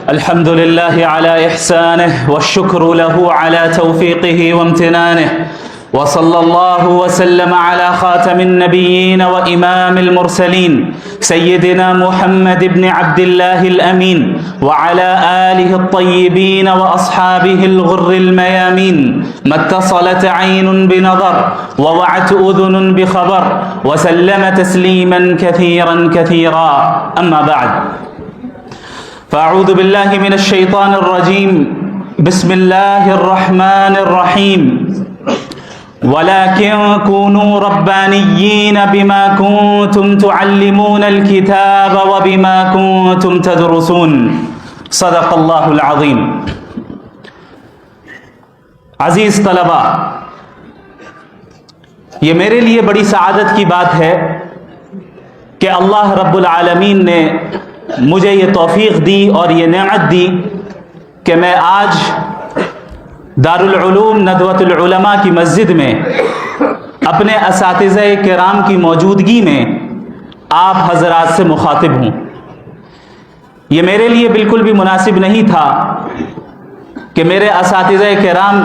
الحمد لله على إحسانه والشكر له على توفيقه وامتنانه، وصلى الله وسلم على خاتم النبيين وإمام المرسلين سيدنا محمد بن عبد الله الأمين وعلى آله الطيبين وأصحابه الغر الميامين. ما اتصلت عين بنظر ووعت أذن بخبر وسلم تسليما كثيرا كثيرا. أما بعد، فأعوذ بالله من الشيطان الرجيم. بسم الله الرحمن الرحيم. ولكن كونوا ربانيين بما كنتم تعلمون الكتاب وبما كنتم تدرسون. صدق اللہ العظیم. عزیز طلبہ، یہ میرے لیے بڑی سعادت کی بات ہے کہ اللہ رب العالمین نے مجھے یہ توفیق دی اور یہ نعمت دی کہ میں آج دارالعلوم ندوۃ العلماء کی مسجد میں اپنے اساتذہ کرام کی موجودگی میں آپ حضرات سے مخاطب ہوں. یہ میرے لیے بالکل بھی مناسب نہیں تھا کہ میرے اساتذہ کرام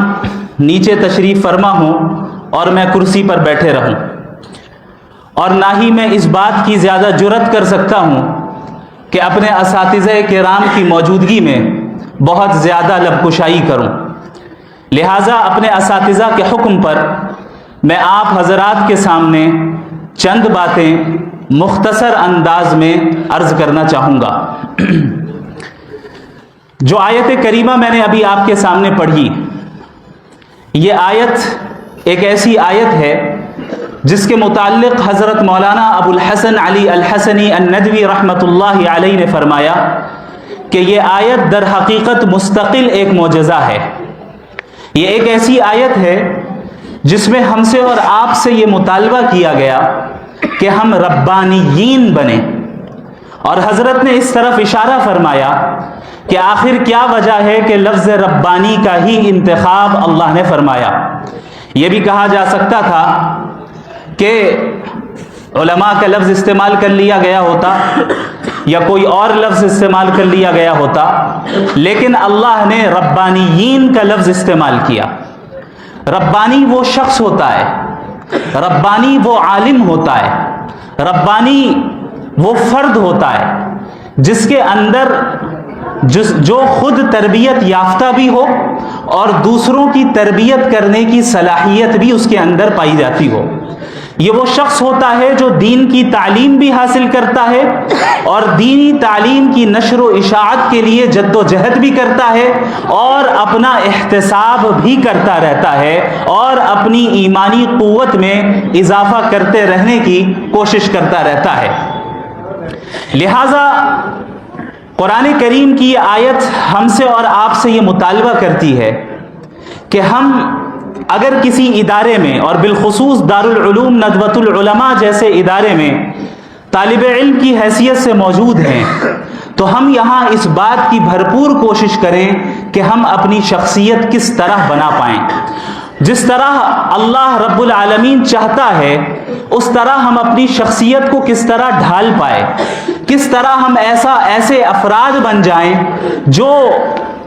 نیچے تشریف فرما ہوں اور میں کرسی پر بیٹھے رہوں، اور نہ ہی میں اس بات کی زیادہ جرأت کر سکتا ہوں کہ اپنے اساتذہ کرام کی موجودگی میں بہت زیادہ لب کشائی کروں. لہٰذا اپنے اساتذہ کے حکم پر میں آپ حضرات کے سامنے چند باتیں مختصر انداز میں عرض کرنا چاہوں گا. جو آیت کریمہ میں نے ابھی آپ کے سامنے پڑھی، یہ آیت ایک ایسی آیت ہے جس کے متعلق حضرت مولانا ابو الحسن علی الحسنی الندوی رحمۃ اللہ علیہ نے فرمایا کہ یہ آیت در حقیقت مستقل ایک معجزہ ہے. یہ ایک ایسی آیت ہے جس میں ہم سے اور آپ سے یہ مطالبہ کیا گیا کہ ہم ربانیین بنیں، اور حضرت نے اس طرف اشارہ فرمایا کہ آخر کیا وجہ ہے کہ لفظ ربانی کا ہی انتخاب اللہ نے فرمایا. یہ بھی کہا جا سکتا تھا کہ علماء کا لفظ استعمال کر لیا گیا ہوتا یا کوئی اور لفظ استعمال کر لیا گیا ہوتا، لیکن اللہ نے ربانیین کا لفظ استعمال کیا. ربانی وہ شخص ہوتا ہے، ربانی وہ عالم ہوتا ہے، ربانی وہ فرد ہوتا ہے جس کے اندر جو خود تربیت یافتہ بھی ہو اور دوسروں کی تربیت کرنے کی صلاحیت بھی اس کے اندر پائی جاتی ہو. یہ وہ شخص ہوتا ہے جو دین کی تعلیم بھی حاصل کرتا ہے اور دینی تعلیم کی نشر و اشاعت کے لیے جد و جہد بھی کرتا ہے اور اپنا احتساب بھی کرتا رہتا ہے اور اپنی ایمانی قوت میں اضافہ کرتے رہنے کی کوشش کرتا رہتا ہے. لہذا قرآن کریم کی یہ آیت ہم سے اور آپ سے یہ مطالبہ کرتی ہے کہ ہم اگر کسی ادارے میں اور بالخصوص دارالعلوم ندوۃ العلماء جیسے ادارے میں طالب علم کی حیثیت سے موجود ہیں تو ہم یہاں اس بات کی بھرپور کوشش کریں کہ ہم اپنی شخصیت کس طرح بنا پائیں. جس طرح اللہ رب العالمین چاہتا ہے اس طرح ہم اپنی شخصیت کو کس طرح ڈھال پائیں، کس طرح ہم ایسے افراد بن جائیں جو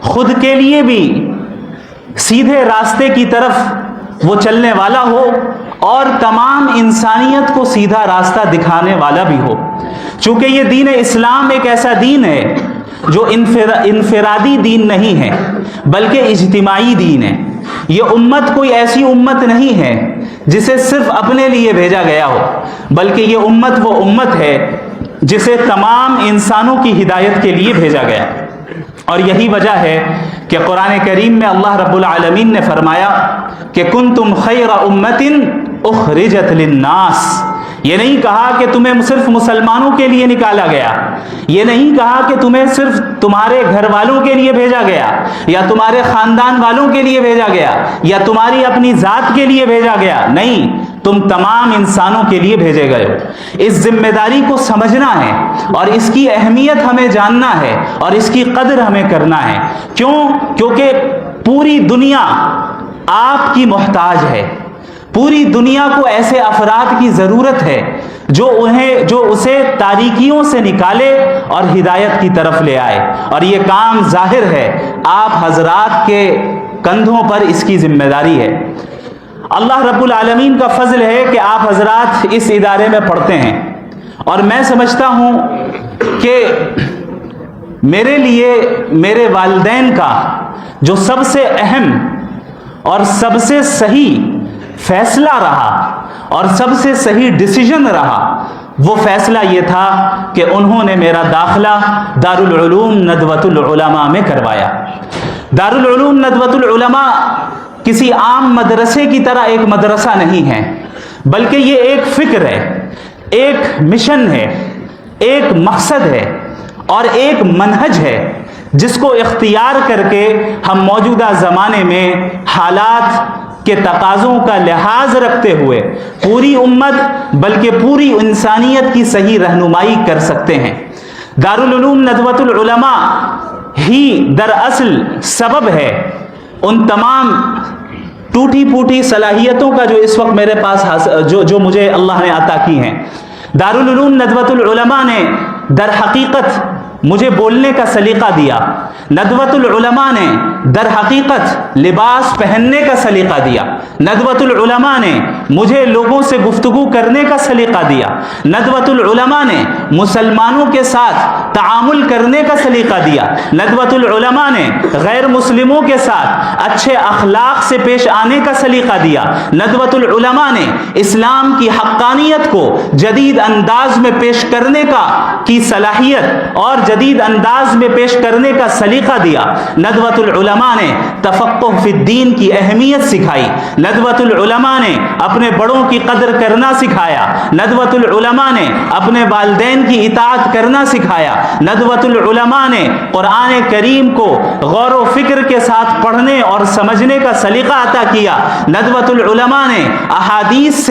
خود کے لیے بھی سیدھے راستے کی طرف وہ چلنے والا ہو اور تمام انسانیت کو سیدھا راستہ دکھانے والا بھی ہو. چونکہ یہ دین اسلام ایک ایسا دین ہے جو انفرادی دین نہیں ہے بلکہ اجتماعی دین ہے. یہ امت کوئی ایسی امت نہیں ہے جسے صرف اپنے لیے بھیجا گیا ہو، بلکہ یہ امت وہ امت ہے جسے تمام انسانوں کی ہدایت کے لیے بھیجا گیا. اور یہی وجہ ہے کہ قرآن کریم میں اللہ رب العالمین نے فرمایا کہ کنتم خیر امت اخرجت للناس. یہ نہیں کہا کہ تمہیں صرف مسلمانوں کے لیے نکالا گیا، یہ نہیں کہا کہ تمہیں صرف تمہارے گھر والوں کے لیے بھیجا گیا یا تمہارے خاندان والوں کے لیے بھیجا گیا یا تمہاری اپنی ذات کے لیے بھیجا گیا. نہیں، تم تمام انسانوں کے لیے بھیجے گئے ہو. اس ذمہ داری کو سمجھنا ہے اور اس کی اہمیت ہمیں جاننا ہے اور اس کی قدر ہمیں کرنا ہے. کیوں؟ کیونکہ پوری دنیا آپ کی محتاج ہے، پوری دنیا کو ایسے افراد کی ضرورت ہے جو اسے تاریکیوں سے نکالے اور ہدایت کی طرف لے آئے، اور یہ کام ظاہر ہے آپ حضرات کے کندھوں پر اس کی ذمہ داری ہے۔ اللہ رب العالمین کا فضل ہے کہ آپ حضرات اس ادارے میں پڑھتے ہیں، اور میں سمجھتا ہوں کہ میرے لیے میرے والدین کا جو سب سے اہم اور سب سے صحیح فیصلہ رہا اور سب سے صحیح ڈیسیژن رہا، وہ فیصلہ یہ تھا کہ انہوں نے میرا داخلہ دارالعلوم ندوۃ العلماء میں کروایا۔ دارالعلوم ندوۃ العلماء کسی عام مدرسے کی طرح ایک مدرسہ نہیں ہے، بلکہ یہ ایک فکر ہے، ایک مشن ہے، ایک مقصد ہے اور ایک منہج ہے جس کو اختیار کر کے ہم موجودہ زمانے میں حالات کے تقاضوں کا لحاظ رکھتے ہوئے پوری امت بلکہ پوری انسانیت کی صحیح رہنمائی کر سکتے ہیں۔ دارالعلوم ندوۃ العلماء ہی دراصل سبب ہے ان تمام ٹوٹی پھوٹی صلاحیتوں کا جو اس وقت میرے پاس جو مجھے اللہ نے عطا کی ہیں۔ دارالعلوم ندوۃ العلماء نے در حقیقت مجھے بولنے کا سلیقہ دیا، ندوۃ العلماء نے در حقیقت لباس پہننے کا سلیقہ دیا، ندوۃ العلماء نے مجھے لوگوں سے گفتگو کرنے کا سلیقہ دیا، ندوۃ العلماء نے مسلمانوں کے ساتھ تعامل کرنے کا سلیقہ دیا، ندوۃ العلماء نے غیر مسلموں کے ساتھ اچھے اخلاق سے پیش آنے کا سلیقہ دیا، ندوۃ العلماء نے اسلام کی حقانیت کو جدید انداز میں پیش کرنے کی صلاحیت اور جدید انداز میں پیش کرنے کا سلیقہ دیا۔ ندوۃ العلماء نے تفقہ فی الدین کی اہمیت سکھائی، ندوۃ العلماء نے اپنے بڑوں کی قدر کرنا سکھایا، ندوۃ العلماء نے اپنے والدین کی اطاعت کرنا سکھایا، ندوۃ العلماء نے قرآن کریم کو غور و فکر کے ساتھ پڑھنے اور سمجھنے کا سلیقہ عطا کیا، ندوۃ العلماء نے احادیث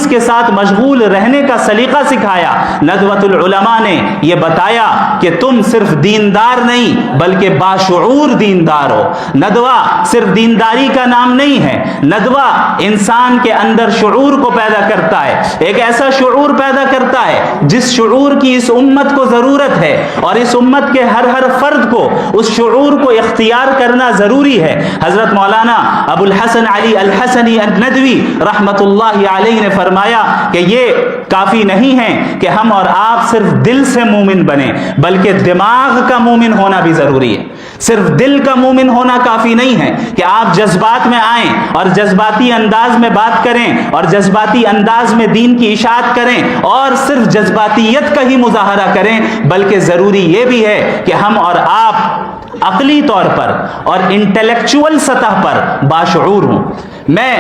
کے ساتھ مشغول رہنے کا سلیقہ سکھایا، ندوۃ العلماء نے یہ بتایا کہ تم صرف دیندار نہیں بلکہ باشعور دیندار ہو۔ ندوہ صرف دینداری کا نام نہیں ہے، ندوہ انسان کے اندر شعور کو پیدا کرتا ہے، ایک ایسا شعور پیدا کرتا ہے جس شعور کی اس امت کو ضرورت ہے، اور اس امت کے ہر فرد کو اس شعور کو اختیار کرنا ضروری ہے۔ حضرت مولانا ابو الحسن علی الحسنی الندوی رحمت اللہ علیہ نے فرمایا کہ یہ کافی نہیں ہے کہ ہم اور آپ صرف دل سے مومن بنے، بلکہ دماغ کا مومن ہونا بھی ضروری ہے۔ صرف دل کا مومن ہونا کافی نہیں ہے کہ آپ جذبات میں آئیں اور جذباتی انداز میں بات کریں اور جذباتی انداز میں دین کی اشاعت کریں اور صرف جذباتیت کا ہی مظاہرہ کریں، بلکہ ضروری یہ بھی ہے کہ ہم اور آپ عقلی طور پر اور انٹلیکچول سطح پر باشعور ہوں۔ میں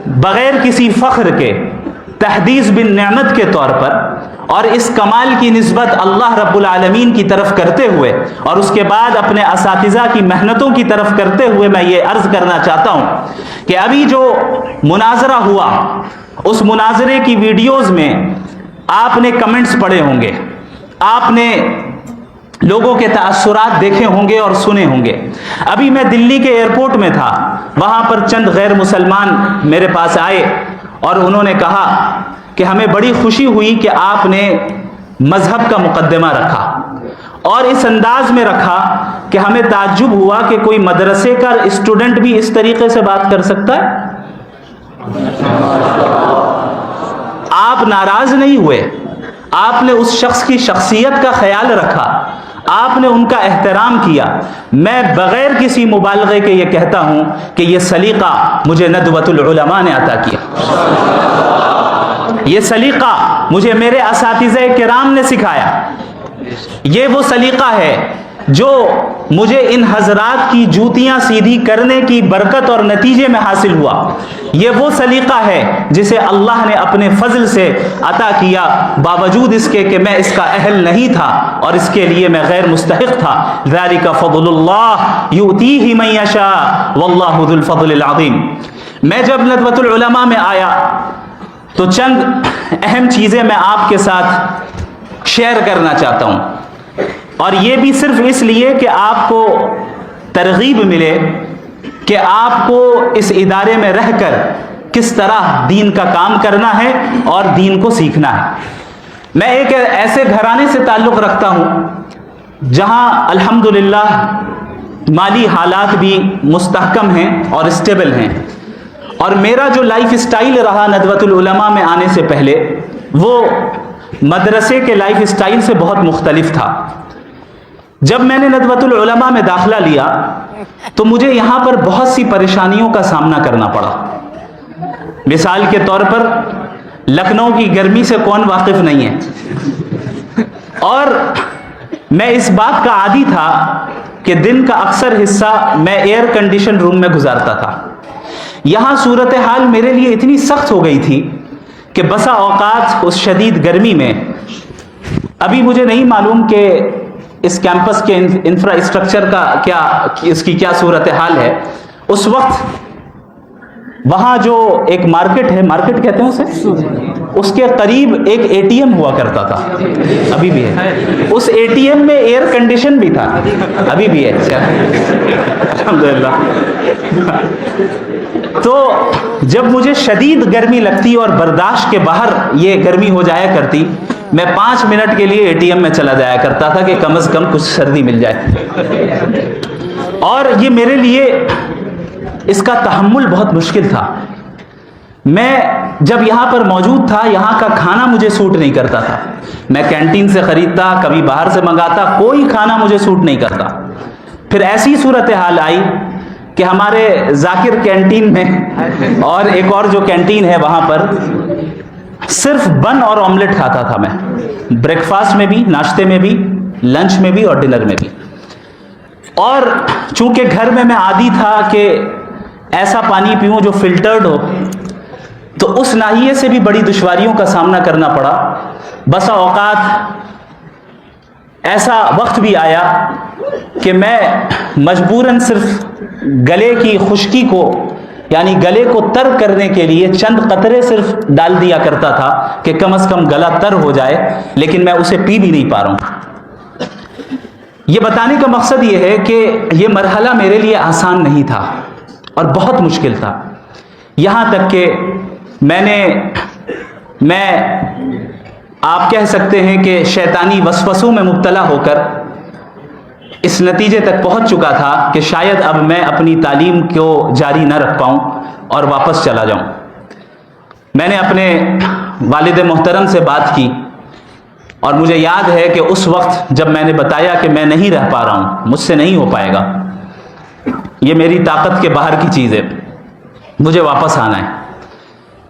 بغیر کسی فخر کے تحدیث بن نعمت کے طور پر اور اس کمال کی نسبت اللہ رب العالمین کی طرف کرتے ہوئے اور اس کے بعد اپنے اساتذہ کی محنتوں کی طرف کرتے ہوئے میں یہ عرض کرنا چاہتا ہوں کہ ابھی جو مناظرہ ہوا اس مناظرے کی ویڈیوز میں آپ نے کمنٹس پڑھے ہوں گے، آپ نے لوگوں کے تاثرات دیکھے ہوں گے اور سنے ہوں گے۔ ابھی میں دلی کے ایئرپورٹ میں تھا، وہاں پر چند غیر مسلمان میرے پاس آئے اور انہوں نے کہا کہ ہمیں بڑی خوشی ہوئی کہ آپ نے مذہب کا مقدمہ رکھا، اور اس انداز میں رکھا کہ ہمیں تعجب ہوا کہ کوئی مدرسے کا اسٹوڈنٹ بھی اس طریقے سے بات کر سکتا ہے۔ آپ ناراض نہیں ہوئے، آپ نے اس شخص کی شخصیت کا خیال رکھا، آپ نے ان کا احترام کیا۔ میں بغیر کسی مبالغے کے یہ کہتا ہوں کہ یہ سلیقہ مجھے ندوۃ العلماء نے عطا کیا، یہ سلیقہ مجھے میرے اساتذہ کرام نے سکھایا، یہ وہ سلیقہ ہے جو مجھے ان حضرات کی جوتیاں سیدھی کرنے کی برکت اور نتیجے میں حاصل ہوا، یہ وہ سلیقہ ہے جسے اللہ نے اپنے فضل سے عطا کیا، باوجود اس کے کہ میں اس کا اہل نہیں تھا اور اس کے لیے میں غیر مستحق تھا۔ ذالک فضل اللہ یؤتیہ من یشاء واللہ ذو الفضل العظیم۔ میں جب ندوۃ العلماء میں آیا تو چند اہم چیزیں میں آپ کے ساتھ شیئر کرنا چاہتا ہوں، اور یہ بھی صرف اس لیے کہ آپ کو ترغیب ملے کہ آپ کو اس ادارے میں رہ کر کس طرح دین کا کام کرنا ہے اور دین کو سیکھنا ہے۔ میں ایک ایسے گھرانے سے تعلق رکھتا ہوں جہاں الحمدللہ مالی حالات بھی مستحکم ہیں اور اسٹیبل ہیں، اور میرا جو لائف اسٹائل رہا ندوۃ العلماء میں آنے سے پہلے وہ مدرسے کے لائف اسٹائل سے بہت مختلف تھا۔ جب میں نے ندوۃ العلماء میں داخلہ لیا تو مجھے یہاں پر بہت سی پریشانیوں کا سامنا کرنا پڑا۔ مثال کے طور پر لکھنؤ کی گرمی سے کون واقف نہیں ہے، اور میں اس بات کا عادی تھا کہ دن کا اکثر حصہ میں ایئر کنڈیشن روم میں گزارتا تھا۔ یہاں صورتحال میرے لیے اتنی سخت ہو گئی تھی کہ بسا اوقات اس شدید گرمی میں، ابھی مجھے نہیں معلوم کہ اس کیمپس کے انفراسٹرکچر کا اس کی کیا صورتحال ہے، اس وقت وہاں جو ایک مارکیٹ ہے، مارکیٹ کہتے ہیں اسے، اس کے قریب ایک اے ٹی ایم ہوا کرتا تھا، ابھی بھی ہے۔ اس اے ٹی ایم میں ایئر کنڈیشن بھی تھا، ابھی بھی ہے، الحمدللہ۔ تو جب مجھے شدید گرمی لگتی اور برداشت کے باہر یہ گرمی ہو جایا کرتی، میں 5 منٹ کے لیے اے ٹی ایم میں چلا جایا کرتا تھا کہ کم از کم کچھ سردی مل جائے، اور یہ میرے لیے اس کا تحمل بہت مشکل تھا۔ میں جب یہاں پر موجود تھا، یہاں کا کھانا مجھے سوٹ نہیں کرتا تھا، میں کینٹین سے خریدتا، کبھی باہر سے منگاتا، کوئی کھانا مجھے سوٹ نہیں کرتا۔ پھر ایسی صورتحال آئی کہ ہمارے ذاکر کینٹین میں اور ایک اور جو کینٹین ہے وہاں پر صرف بن اور آملیٹ کھاتا تھا میں، بریک فاسٹ میں بھی، ناشتے میں بھی، لنچ میں بھی اور ڈنر میں بھی۔ اور چونکہ گھر میں عادی تھا کہ ایسا پانی پیوں جو فلٹرڈ ہو، تو اس ناحیے سے بھی بڑی دشواریوں کا سامنا کرنا پڑا۔ بسا اوقات ایسا وقت بھی آیا کہ میں مجبوراً صرف گلے کی خشکی کو، یعنی گلے کو تر کرنے کے لیے چند قطرے صرف ڈال دیا کرتا تھا کہ کم از کم گلا تر ہو جائے، لیکن میں اسے پی بھی نہیں پا رہا ہوں۔ یہ بتانے کا مقصد یہ ہے کہ یہ مرحلہ میرے لیے آسان نہیں تھا اور بہت مشکل تھا، یہاں تک کہ میں آپ کہہ سکتے ہیں کہ شیطانی وسوسوں میں مبتلا ہو کر اس نتیجے تک پہنچ چکا تھا کہ شاید اب میں اپنی تعلیم کو جاری نہ رکھ پاؤں اور واپس چلا جاؤں۔ میں نے اپنے والد محترم سے بات کی، اور مجھے یاد ہے کہ اس وقت جب میں نے بتایا کہ میں نہیں رہ پا رہا ہوں، مجھ سے نہیں ہو پائے گا، یہ میری طاقت کے باہر کی چیز ہے، مجھے واپس آنا ہے،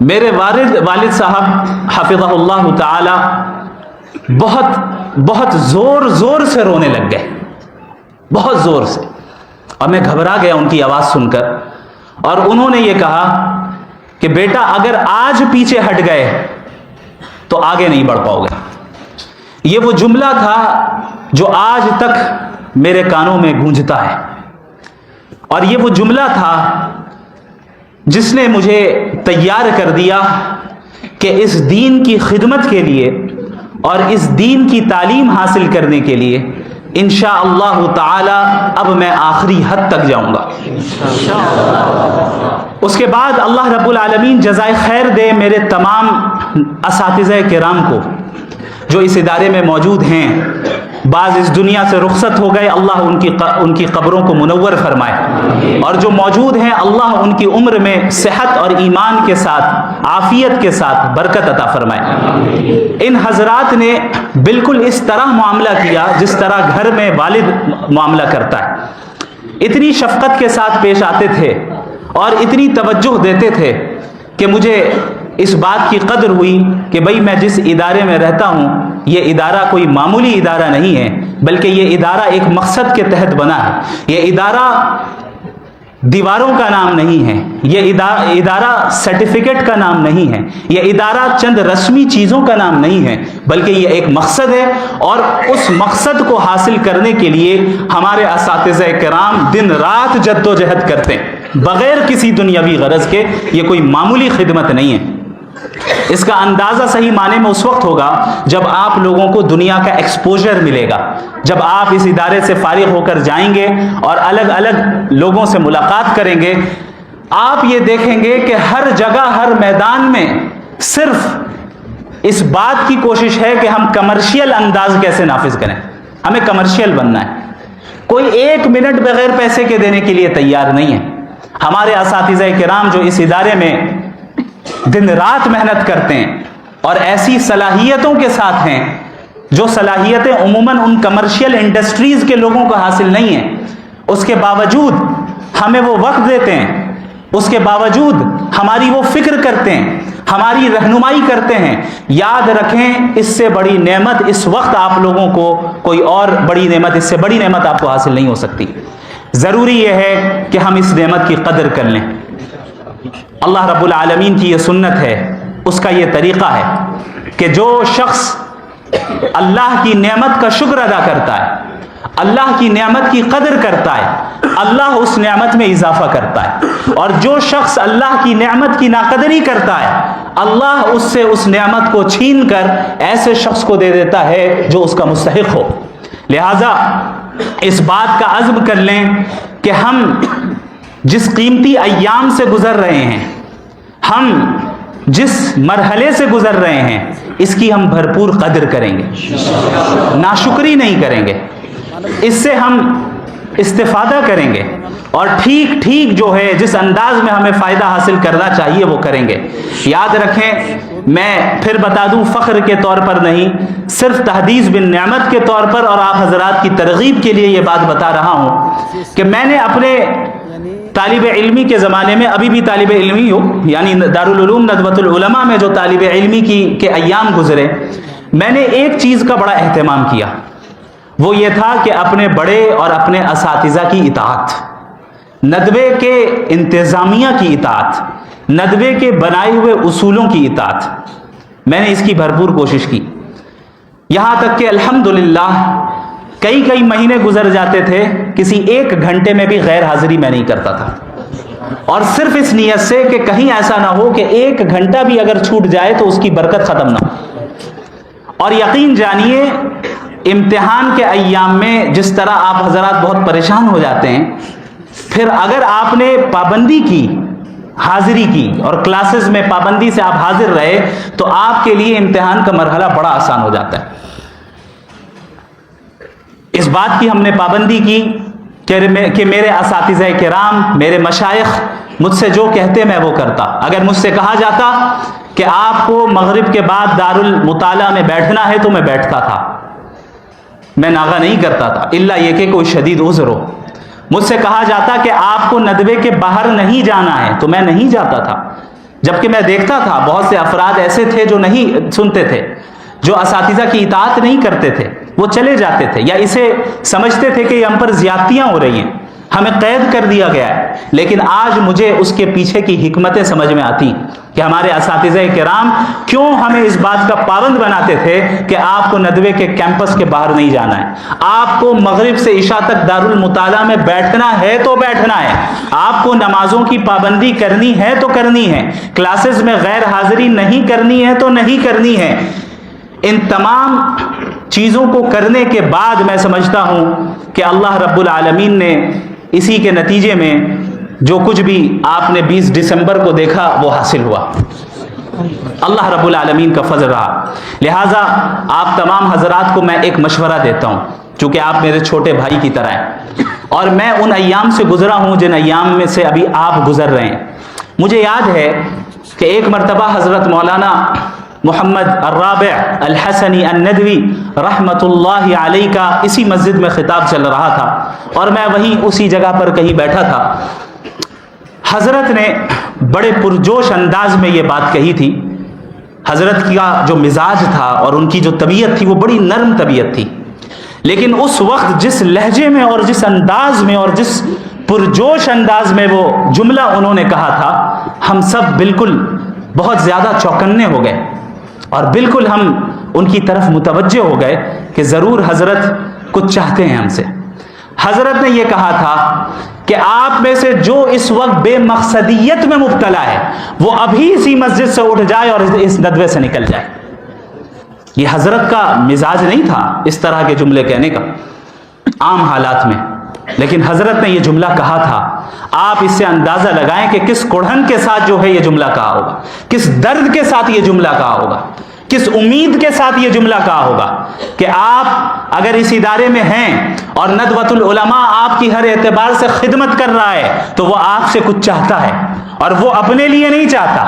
میرے والد صاحب حفظہ اللہ تعالی بہت زور سے رونے لگ گئے، بہت زور سے، اور میں گھبرا گیا ان کی آواز سن کر، اور انہوں نے یہ کہا کہ بیٹا اگر آج پیچھے ہٹ گئے تو آگے نہیں بڑھ پاؤ گے۔ یہ وہ جملہ تھا جو آج تک میرے کانوں میں گونجتا ہے، اور یہ وہ جملہ تھا جس نے مجھے تیار کر دیا کہ اس دین کی خدمت کے لیے اور اس دین کی تعلیم حاصل کرنے کے لیے انشاءاللہ تعالی اب میں آخری حد تک جاؤں گا۔ اس کے بعد اللہ رب العالمین جزائے خیر دے میرے تمام اساتذہ کرام کو جو اس ادارے میں موجود ہیں، بعض اس دنیا سے رخصت ہو گئے، اللہ ان کی قبروں کو منور فرمائے، اور جو موجود ہیں اللہ ان کی عمر میں صحت اور ایمان کے ساتھ، عافیت کے ساتھ برکت عطا فرمائے۔ ان حضرات نے بالکل اس طرح معاملہ کیا جس طرح گھر میں والد معاملہ کرتا ہے، اتنی شفقت کے ساتھ پیش آتے تھے اور اتنی توجہ دیتے تھے کہ مجھے اس بات کی قدر ہوئی کہ بھئی میں جس ادارے میں رہتا ہوں یہ ادارہ کوئی معمولی ادارہ نہیں ہے، بلکہ یہ ادارہ ایک مقصد کے تحت بنا ہے۔ یہ ادارہ دیواروں کا نام نہیں ہے، یہ ادارہ سرٹیفکیٹ کا نام نہیں ہے، یہ ادارہ چند رسمی چیزوں کا نام نہیں ہے، بلکہ یہ ایک مقصد ہے، اور اس مقصد کو حاصل کرنے کے لیے ہمارے اساتذہ کرام دن رات جد و جہد کرتے ہیں بغیر کسی دنیاوی غرض کے۔ یہ کوئی معمولی خدمت نہیں ہے۔ اس کا اندازہ صحیح معنی میں اس وقت ہوگا جب آپ لوگوں کو دنیا کا ایکسپوجر ملے گا، جب آپ اس ادارے سے فارغ ہو کر جائیں گے اور الگ الگ لوگوں سے ملاقات کریں گے، آپ یہ دیکھیں گے کہ ہر جگہ ہر میدان میں صرف اس بات کی کوشش ہے کہ ہم کمرشل انداز کیسے نافذ کریں، ہمیں کمرشل بننا ہے۔ کوئی ایک منٹ بغیر پیسے کے دینے کے لیے تیار نہیں ہے۔ ہمارے اساتذہ کرام جو اس ادارے میں دن رات محنت کرتے ہیں اور ایسی صلاحیتوں کے ساتھ ہیں جو صلاحیتیں عموماً ان کمرشل انڈسٹریز کے لوگوں کو حاصل نہیں ہیں، اس کے باوجود ہمیں وہ وقت دیتے ہیں، اس کے باوجود ہماری وہ فکر کرتے ہیں، ہماری رہنمائی کرتے ہیں۔ یاد رکھیں، اس سے بڑی نعمت اس وقت آپ لوگوں کو کوئی اور بڑی نعمت، اس سے بڑی نعمت آپ کو حاصل نہیں ہو سکتی۔ ضروری یہ ہے کہ ہم اس نعمت کی قدر کر لیں۔ اللہ رب العالمین کی یہ سنت ہے، اس کا یہ طریقہ ہے کہ جو شخص اللہ کی نعمت کا شکر ادا کرتا ہے، اللہ کی نعمت کی قدر کرتا ہے، اللہ اس نعمت میں اضافہ کرتا ہے، اور جو شخص اللہ کی نعمت کی ناقدری کرتا ہے، اللہ اس سے اس نعمت کو چھین کر ایسے شخص کو دے دیتا ہے جو اس کا مستحق ہو۔ لہذا اس بات کا عزم کر لیں کہ ہم جس قیمتی ایام سے گزر رہے ہیں، ہم جس مرحلے سے گزر رہے ہیں، اس کی ہم بھرپور قدر کریں گے، ناشکری نہیں کریں گے، اس سے ہم استفادہ کریں گے، اور ٹھیک ٹھیک جو ہے جس انداز میں ہمیں فائدہ حاصل کرنا چاہیے وہ کریں گے۔ یاد رکھیں، میں پھر بتا دوں، فخر کے طور پر نہیں، صرف تحدیث بن نعمت کے طور پر اور آپ حضرات کی ترغیب کے لیے یہ بات بتا رہا ہوں کہ میں نے اپنے طالب علمی کے زمانے میں، ابھی بھی طالب علمی ہوں، یعنی دارالعلوم ندوۃ العلماء میں جو طالب علمی کے ایام گزرے، میں نے ایک چیز کا بڑا اہتمام کیا، وہ یہ تھا کہ اپنے بڑے اور اپنے اساتذہ کی اطاعت، ندوے کے انتظامیہ کی اطاعت، ندوے کے بنائے ہوئے اصولوں کی اطاعت، میں نے اس کی بھرپور کوشش کی۔ یہاں تک کہ الحمدللہ کئی مہینے گزر جاتے تھے، کسی ایک گھنٹے میں بھی غیر حاضری میں نہیں کرتا تھا، اور صرف اس نیت سے کہ کہیں ایسا نہ ہو کہ ایک گھنٹہ بھی اگر چھوٹ جائے تو اس کی برکت ختم نہ ہو۔ اور یقین جانیے، امتحان کے ایام میں جس طرح آپ حضرات بہت پریشان ہو جاتے ہیں، پھر اگر آپ نے پابندی کی، حاضری کی، اور کلاسز میں پابندی سے آپ حاضر رہے، تو آپ کے لیے امتحان کا مرحلہ بڑا آسان ہو جاتا ہے۔ اس بات کی ہم نے پابندی کی کہ میرے اساتذہ کرام، میرے مشائخ مجھ سے جو کہتے میں وہ کرتا۔ اگر مجھ سے کہا جاتا کہ آپ کو مغرب کے بعد دارالمطالعہ میں بیٹھنا ہے تو میں بیٹھتا تھا، میں ناغہ نہیں کرتا تھا، الا یہ کہ کوئی شدید عذر ہو۔ مجھ سے کہا جاتا کہ آپ کو ندوے کے باہر نہیں جانا ہے تو میں نہیں جاتا تھا، جبکہ میں دیکھتا تھا بہت سے افراد ایسے تھے جو نہیں سنتے تھے، جو اساتذہ کی اطاعت نہیں کرتے تھے، وہ چلے جاتے تھے، یا اسے سمجھتے تھے کہ یہ ہم پر زیادتیاں ہو رہی ہیں، ہمیں قید کر دیا گیا ہے۔ لیکن آج مجھے اس کے پیچھے کی حکمتیں سمجھ میں آتی کہ ہمارے اساتذہ کرام کیوں ہمیں اس بات کا پابند بناتے تھے کہ آپ کو ندوے کے کیمپس کے باہر نہیں جانا ہے، آپ کو مغرب سے عشاء تک دارالمطالعہ میں بیٹھنا ہے تو بیٹھنا ہے، آپ کو نمازوں کی پابندی کرنی ہے تو کرنی ہے، کلاسز میں غیر حاضری نہیں کرنی ہے تو نہیں کرنی ہے۔ ان تمام چیزوں کو کرنے کے بعد میں سمجھتا ہوں کہ اللہ رب العالمین نے اسی کے نتیجے میں جو کچھ بھی آپ نے 20 دسمبر کو دیکھا وہ حاصل ہوا، اللہ رب العالمین کا فضل رہا۔ لہٰذا آپ تمام حضرات کو میں ایک مشورہ دیتا ہوں، چونکہ آپ میرے چھوٹے بھائی کی طرح ہیں، اور میں ان ایام سے گزرا ہوں جن ایام میں سے ابھی آپ گزر رہے ہیں۔ مجھے یاد ہے کہ ایک مرتبہ حضرت مولانا محمد الرابع الحسنی الندوی رحمت اللہ علیہ کا اسی مسجد میں خطاب چل رہا تھا، اور میں وہیں اسی جگہ پر کہیں بیٹھا تھا۔ حضرت نے بڑے پرجوش انداز میں یہ بات کہی تھی۔ حضرت کا جو مزاج تھا اور ان کی جو طبیعت تھی وہ بڑی نرم طبیعت تھی، لیکن اس وقت جس لہجے میں اور جس انداز میں اور جس پرجوش انداز میں وہ جملہ انہوں نے کہا تھا، ہم سب بالکل بہت زیادہ چوکنے ہو گئے، اور بالکل ہم ان کی طرف متوجہ ہو گئے کہ ضرور حضرت کچھ چاہتے ہیں ہم سے۔ حضرت نے یہ کہا تھا کہ آپ میں سے جو اس وقت بے مقصدیت میں مبتلا ہے وہ ابھی اسی مسجد سے اٹھ جائے اور اس ندوے سے نکل جائے۔ یہ حضرت کا مزاج نہیں تھا اس طرح کے جملے کہنے کا عام حالات میں، لیکن حضرت نے یہ جملہ کہا تھا۔ آپ اس سے اندازہ لگائیں کہ کس کڑھن کے ساتھ جو ہے یہ جملہ کہا ہوگا، کس درد کے ساتھ یہ جملہ کہا ہوگا، کس امید کے ساتھ یہ جملہ کہا ہوگا کہ آپ اگر اس ادارے میں ہیں اور ندوۃ العلماء آپ کی ہر اعتبار سے خدمت کر رہا ہے تو وہ آپ سے کچھ چاہتا ہے، اور وہ اپنے لیے نہیں چاہتا۔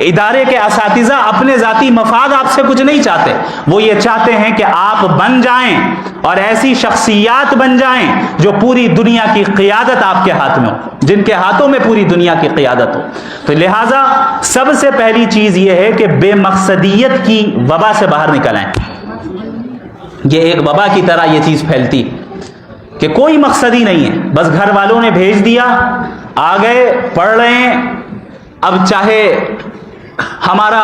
ادارے کے اساتذہ اپنے ذاتی مفاد آپ سے کچھ نہیں چاہتے، وہ یہ چاہتے ہیں کہ آپ بن جائیں اور ایسی شخصیات بن جائیں جو پوری دنیا کی قیادت آپ کے ہاتھ میں ہو، جن کے ہاتھوں میں پوری دنیا کی قیادت ہو۔ تو لہٰذا سب سے پہلی چیز یہ ہے کہ بے مقصدیت کی وبا سے باہر نکل آئیں۔ یہ ایک وبا کی طرح یہ چیز پھیلتی کہ کوئی مقصد ہی نہیں ہے، بس گھر والوں نے بھیج دیا، آ گئے، پڑھ رہے ہیں، اب چاہے ہمارا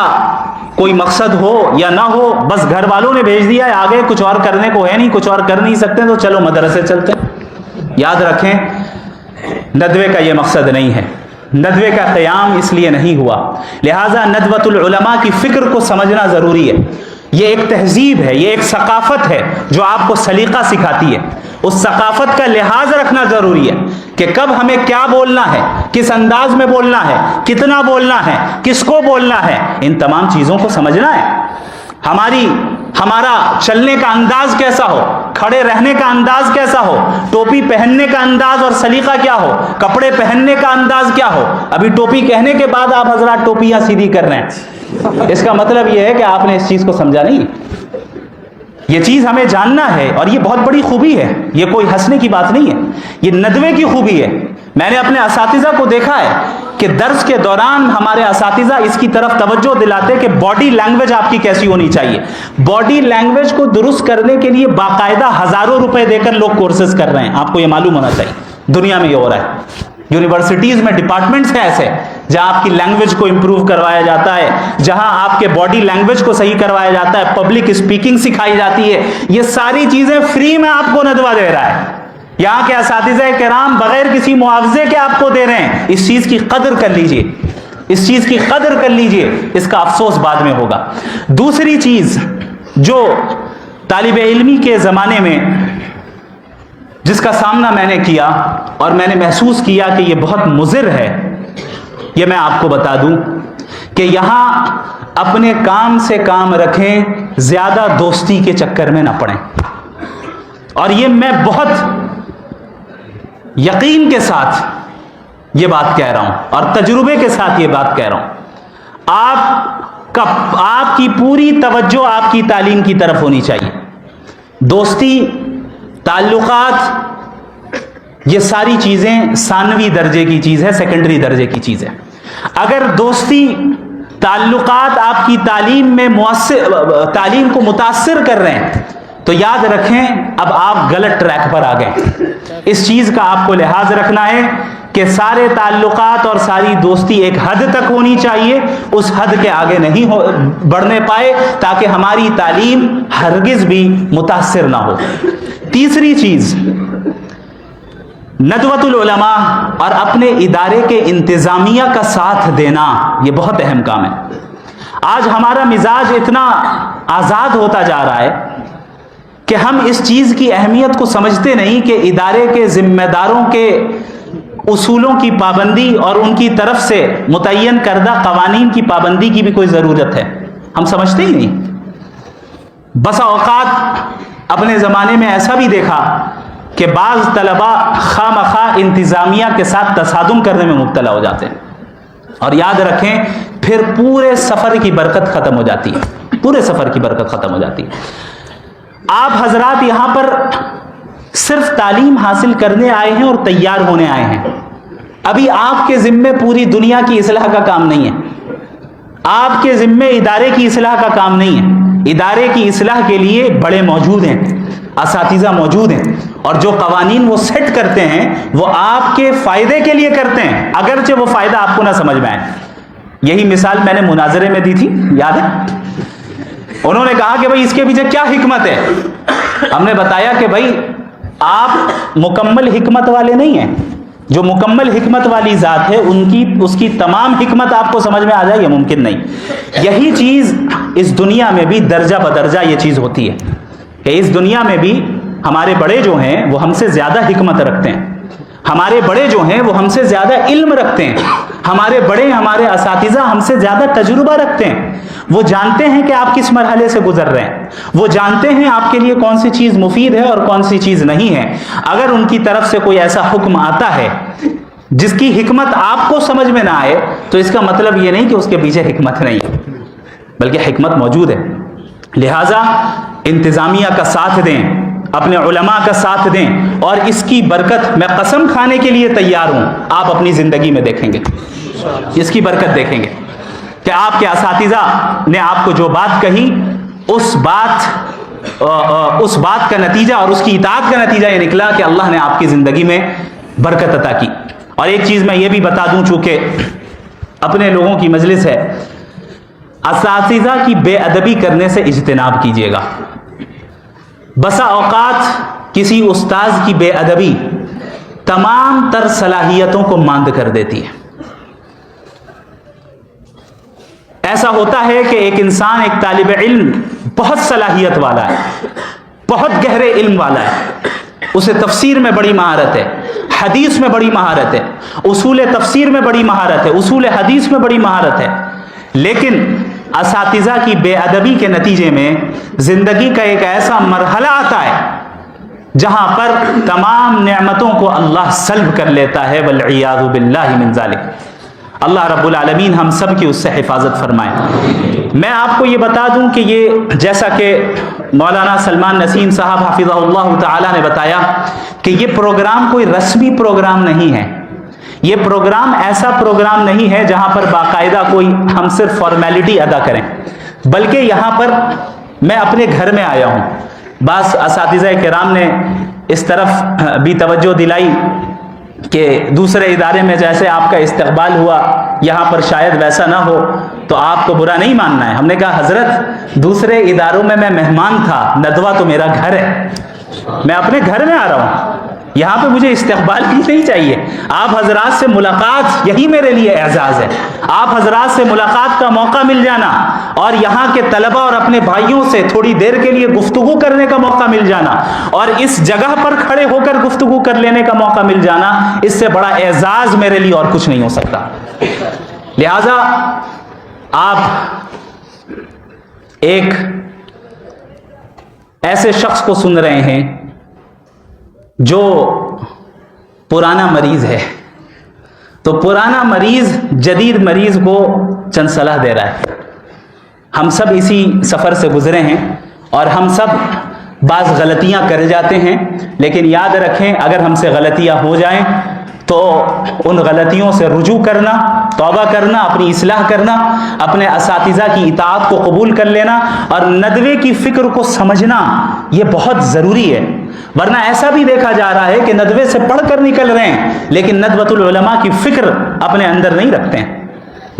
کوئی مقصد ہو یا نہ ہو، بس گھر والوں نے بھیج دیا ہے، آ گئے، کچھ اور کرنے کو ہے نہیں، کچھ اور کر نہیں سکتے تو چلو مدرسے چلتے ہیں۔ یاد رکھیں ندوے کا یہ مقصد نہیں ہے، ندوے کا قیام اس لیے نہیں ہوا، لہٰذا ندوۃ العلماء کی فکر کو سمجھنا ضروری ہے۔ یہ ایک تہذیب ہے، یہ ایک ثقافت ہے جو آپ کو سلیقہ سکھاتی ہے۔ اس ثقافت کا لحاظ رکھنا ضروری ہے کہ کب ہمیں کیا بولنا ہے، کس انداز میں بولنا ہے، کتنا بولنا ہے، کس کو بولنا ہے، ان تمام چیزوں کو سمجھنا ہے۔ ہمارا چلنے کا انداز کیسا ہو، کھڑے رہنے کا انداز کیسا ہو، ٹوپی پہننے کا انداز اور سلیقہ کیا ہو، کپڑے پہننے کا انداز کیا ہو۔ ابھی ٹوپی کہنے کے بعد آپ حضرات ٹوپیاں سیدھی کر رہے ہیں، اس کا مطلب یہ ہے کہ آپ نے اس چیز کو سمجھا نہیں۔ یہ چیز ہمیں جاننا ہے اور یہ بہت بڑی خوبی ہے، یہ کوئی ہنسنے کی بات نہیں ہے، یہ ندوے کی خوبی ہے۔ میں نے اپنے اساتذہ کو دیکھا ہے کہ درس کے دوران ہمارے اساتذہ اس کی طرف توجہ دلاتے کہ باڈی لینگویج آپ کی کیسی ہونی چاہیے۔ باڈی لینگویج کو درست کرنے کے لیے باقاعدہ ہزاروں روپے دے کر لوگ کورسز کر رہے ہیں، آپ کو یہ معلوم ہونا چاہیے۔ دنیا میں یہ ہو رہا ہے، یونیورسٹیز میں ڈپارٹمنٹس ہیں ایسے جہاں آپ کی لینگویج کو امپروو کروایا جاتا ہے، جہاں آپ کے باڈی لینگویج کو صحیح کروایا جاتا ہے، پبلک اسپیکنگ سکھائی جاتی ہے۔ یہ ساری چیزیں فری میں آپ کو ندوہ دے رہا ہے، یہاں کے اساتذہ کرام بغیر کسی معاوضے کے آپ کو دے رہے ہیں۔ اس چیز کی قدر کر لیجئے، اس چیز کی قدر کر لیجئے، اس کا افسوس بعد میں ہوگا۔ دوسری چیز جو طالب علمی کے زمانے میں جس کا سامنا میں نے کیا اور میں نے محسوس کیا کہ یہ بہت مضر ہے، یہ میں آپ کو بتا دوں کہ یہاں اپنے کام سے کام رکھیں، زیادہ دوستی کے چکر میں نہ پڑیں۔ اور یہ میں بہت یقین کے ساتھ یہ بات کہہ رہا ہوں اور تجربے کے ساتھ یہ بات کہہ رہا ہوں۔ آپ کی پوری توجہ آپ کی تعلیم کی طرف ہونی چاہیے۔ دوستی، تعلقات، یہ ساری چیزیں ثانوی درجے کی چیز ہے، سیکنڈری درجے کی چیز ہے۔ اگر دوستی، تعلقات آپ کی تعلیم کو متاثر کر رہے ہیں تو یاد رکھیں اب آپ غلط ٹریک پر آ گئے۔ اس چیز کا آپ کو لحاظ رکھنا ہے کہ سارے تعلقات اور ساری دوستی ایک حد تک ہونی چاہیے، اس حد کے آگے نہیں بڑھنے پائے تاکہ ہماری تعلیم ہرگز بھی متاثر نہ ہو۔ تیسری چیز، ندوۃ العلماء اور اپنے ادارے کے انتظامیہ کا ساتھ دینا، یہ بہت اہم کام ہے۔ آج ہمارا مزاج اتنا آزاد ہوتا جا رہا ہے کہ ہم اس چیز کی اہمیت کو سمجھتے نہیں کہ ادارے کے ذمہ داروں کے اصولوں کی پابندی اور ان کی طرف سے متعین کردہ قوانین کی پابندی کی بھی کوئی ضرورت ہے، ہم سمجھتے ہی نہیں۔ بسا اوقات اپنے زمانے میں ایسا بھی دیکھا کہ بعض طلباء خواہ مخواہ انتظامیہ کے ساتھ تصادم کرنے میں مبتلا ہو جاتے ہیں، اور یاد رکھیں پھر پورے سفر کی برکت ختم ہو جاتی ہے، پورے سفر کی برکت ختم ہو جاتی ہے۔ آپ حضرات یہاں پر صرف تعلیم حاصل کرنے آئے ہیں اور تیار ہونے آئے ہیں، ابھی آپ کے ذمے پوری دنیا کی اصلاح کا کام نہیں ہے، آپ کے ذمے ادارے کی اصلاح کا کام نہیں ہے۔ ادارے کی اصلاح کے لیے بڑے موجود ہیں، اساتذہ موجود ہیں، اور جو قوانین وہ سیٹ کرتے ہیں وہ آپ کے فائدے کے لیے کرتے ہیں، اگرچہ وہ فائدہ آپ کو نہ سمجھ میں آئے۔ یہی مثال میں نے مناظرے میں دی تھی، یاد ہے؟ انہوں نے کہا کہ بھائی اس کے پیچھے کیا حکمت ہے؟ ہم نے بتایا کہ بھائی آپ مکمل حکمت والے نہیں ہیں، جو مکمل حکمت والی ذات ہے اس کی تمام حکمت آپ کو سمجھ میں آ جائے، یہ ممکن نہیں. یہی چیز اس دنیا میں بھی درجہ بدرجہ یہ چیز ہوتی ہے کہ اس دنیا میں بھی ہمارے بڑے جو ہیں وہ ہم سے زیادہ حکمت رکھتے ہیں، ہمارے بڑے جو ہیں وہ ہم سے زیادہ علم رکھتے ہیں، ہمارے بڑے ہمارے اساتذہ ہم سے زیادہ تجربہ رکھتے ہیں. وہ جانتے ہیں کہ آپ کس مرحلے سے گزر رہے ہیں، وہ جانتے ہیں آپ کے لیے کون سی چیز مفید ہے اور کون سی چیز نہیں ہے. اگر ان کی طرف سے کوئی ایسا حکم آتا ہے جس کی حکمت آپ کو سمجھ میں نہ آئے تو اس کا مطلب یہ نہیں کہ اس کے پیچھے حکمت نہیں ہے، بلکہ حکمت موجود ہے. لہٰذا انتظامیہ کا ساتھ دیں، اپنے علماء کا ساتھ دیں، اور اس کی برکت میں قسم کھانے کے لیے تیار ہوں آپ اپنی زندگی میں دیکھیں گے، اس کی برکت دیکھیں گے کہ آپ کے اساتذہ نے آپ کو جو بات کہی اس بات کا نتیجہ اور اس کی اطاعت کا نتیجہ یہ نکلا کہ اللہ نے آپ کی زندگی میں برکت عطا کی. اور ایک چیز میں یہ بھی بتا دوں، چونکہ اپنے لوگوں کی مجلس ہے، اساتذہ کی بے ادبی کرنے سے اجتناب کیجیے گا. بسا اوقات کسی استاذ کی بے ادبی تمام تر صلاحیتوں کو ماند کر دیتی ہے. ایسا ہوتا ہے کہ ایک انسان، ایک طالب علم بہت صلاحیت والا ہے، بہت گہرے علم والا ہے، اسے تفسیر میں بڑی مہارت ہے، حدیث میں بڑی مہارت ہے، اصول تفسیر میں بڑی مہارت ہے، اصول حدیث میں بڑی مہارت ہے، لیکن اساتذہ کی بے ادبی کے نتیجے میں زندگی کا ایک ایسا مرحلہ آتا ہے جہاں پر تمام نعمتوں کو اللہ سلب کر لیتا ہے، والعیاذ باللہ من ذالک. اللہ رب العالمین ہم سب کی اس سے حفاظت فرمائے. میں آپ کو یہ بتا دوں کہ یہ جیسا کہ مولانا سلمان نسیم صاحب حفظہ اللہ تعالی نے بتایا کہ یہ پروگرام کوئی رسمی پروگرام نہیں ہے، یہ پروگرام ایسا پروگرام نہیں ہے جہاں پر باقاعدہ کوئی ہم صرف فارمیلٹی ادا کریں، بلکہ یہاں پر میں اپنے گھر میں آیا ہوں. بعض اساتذہ کرام نے اس طرف بھی توجہ دلائی کہ دوسرے ادارے میں جیسے آپ کا استقبال ہوا یہاں پر شاید ویسا نہ ہو تو آپ کو برا نہیں ماننا ہے. ہم نے کہا حضرت دوسرے اداروں میں مہمان تھا، ندوہ تو میرا گھر ہے، میں اپنے گھر میں آ رہا ہوں، یہاں پہ مجھے استقبال بھی نہیں چاہیے. آپ حضرات سے ملاقات یہی میرے لیے اعزاز ہے، آپ حضرات سے ملاقات کا موقع مل جانا اور یہاں کے طلبہ اور اپنے بھائیوں سے تھوڑی دیر کے لیے گفتگو کرنے کا موقع مل جانا اور اس جگہ پر کھڑے ہو کر گفتگو کر لینے کا موقع مل جانا، اس سے بڑا اعزاز میرے لیے اور کچھ نہیں ہو سکتا. لہذا آپ ایک ایسے شخص کو سن رہے ہیں جو پرانا مریض ہے، تو پرانا مریض جدید مریض کو چند صلاح دے رہا ہے. ہم سب اسی سفر سے گزرے ہیں اور ہم سب بعض غلطیاں کر جاتے ہیں، لیکن یاد رکھیں اگر ہم سے غلطیاں ہو جائیں تو ان غلطیوں سے رجوع کرنا، توبہ کرنا، اپنی اصلاح کرنا، اپنے اساتذہ کی اطاعت کو قبول کر لینا اور ندوے کی فکر کو سمجھنا یہ بہت ضروری ہے. ورنہ ایسا بھی دیکھا جا رہا ہے کہ ندوے سے پڑھ کر نکل رہے ہیں لیکن ندوۃ العلماء کی فکر اپنے اندر نہیں رکھتے ہیں.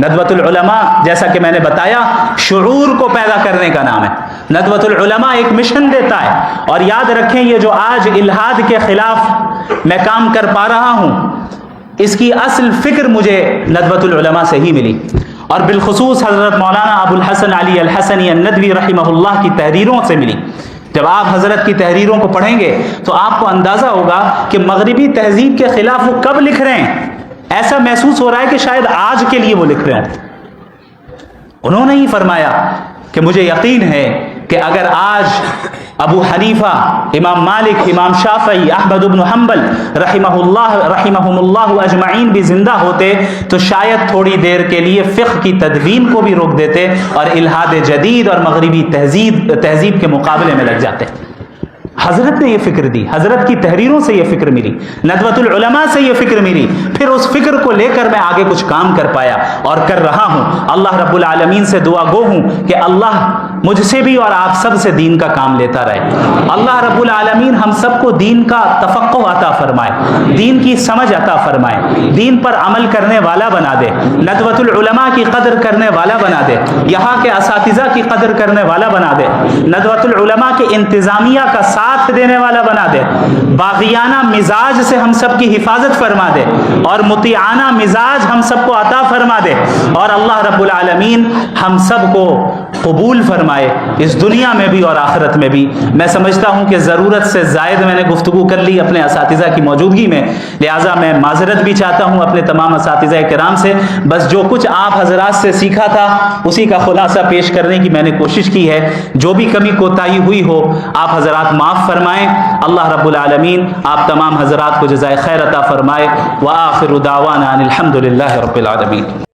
ندوۃ العلماء جیسا کہ میں نے بتایا شعور کو پیدا کرنے کا نام ہے. ندوۃ العلماء ایک مشن دیتا ہے، اور یاد رکھیں یہ جو آج الحاد کے خلاف میں کام کر پا رہا ہوں اس کی اصل فکر مجھے ندوۃ العلماء سے ہی ملی، اور بالخصوص حضرت مولانا ابو الحسن علی الحسنی الندوی رحمہ اللہ کی تحریروں سے ملی. جب آپ حضرت کی تحریروں کو پڑھیں گے تو آپ کو اندازہ ہوگا کہ مغربی تہذیب کے خلاف وہ کب لکھ رہے ہیں. ایسا محسوس ہو رہا ہے کہ شاید آج کے لیے وہ لکھ رہے ہوں. انہوں نے ہی فرمایا کہ مجھے یقین ہے کہ اگر آج ابو حنیفہ، امام مالک، امام شافعی، احمد بن حنبل رحمہم اللہ اجمعین بھی زندہ ہوتے تو شاید تھوڑی دیر کے لیے فقہ کی تدوین کو بھی روک دیتے اور الحاد جدید اور مغربی تہذیب کے مقابلے میں لگ جاتے. حضرت نے یہ فکر دی، حضرت کی تحریروں سے یہ فکر ملی، ندوۃ العلماء سے یہ فکر ملی، پھر اس فکر کو لے کر میں آگے کچھ کام کر پایا اور کر رہا ہوں. اللہ رب العالمین سے دعا گو ہوں کہ اللہ مجھ سے بھی اور آپ سب سے دین کا کام لیتا رہے۔ اللہ رب العالمین ہم سب کو دین کا تفقہ عطا فرمائے، دین کی سمجھ عطا فرمائے، دین پر عمل کرنے والا بنا دے، ندوۃ العلماء کی قدر کرنے والا بنا دے، یہاں کے اساتذہ کی قدر کرنے والا بنا دے، ندوۃ العلماء کے انتظامیہ کا ساتھ دینے والا بنا دے، باغیانہ مزاج سے ہم سب کی حفاظت فرما دے اور مطیعانہ مزاج ہم سب کو عطا فرما دے، اور اللہ رب العالمین ہم سب کو قبول فرمائے اس دنیا میں بھی اور آخرت میں بھی۔ میں سمجھتا ہوں کہ ضرورت سے زائد میں نے گفتگو کر لی اپنے اساتذہ کی موجودگی میں، لہٰذا میں معذرت بھی چاہتا ہوں اپنے تمام اساتذہ کرام سے۔ بس جو کچھ آپ حضرات سے سیکھا تھا اسی کا خلاصہ پیش کرنے کی میں نے کوشش کی ہے، جو بھی کمی کوتاہی ہوئی ہو آپ حضرات معاف فرمائیں۔ اللہ رب العالمین آپ تمام حضرات کو جزائے خیر عطا فرمائے۔ وآخر دعوانا ان الحمد للہ رب العالمین۔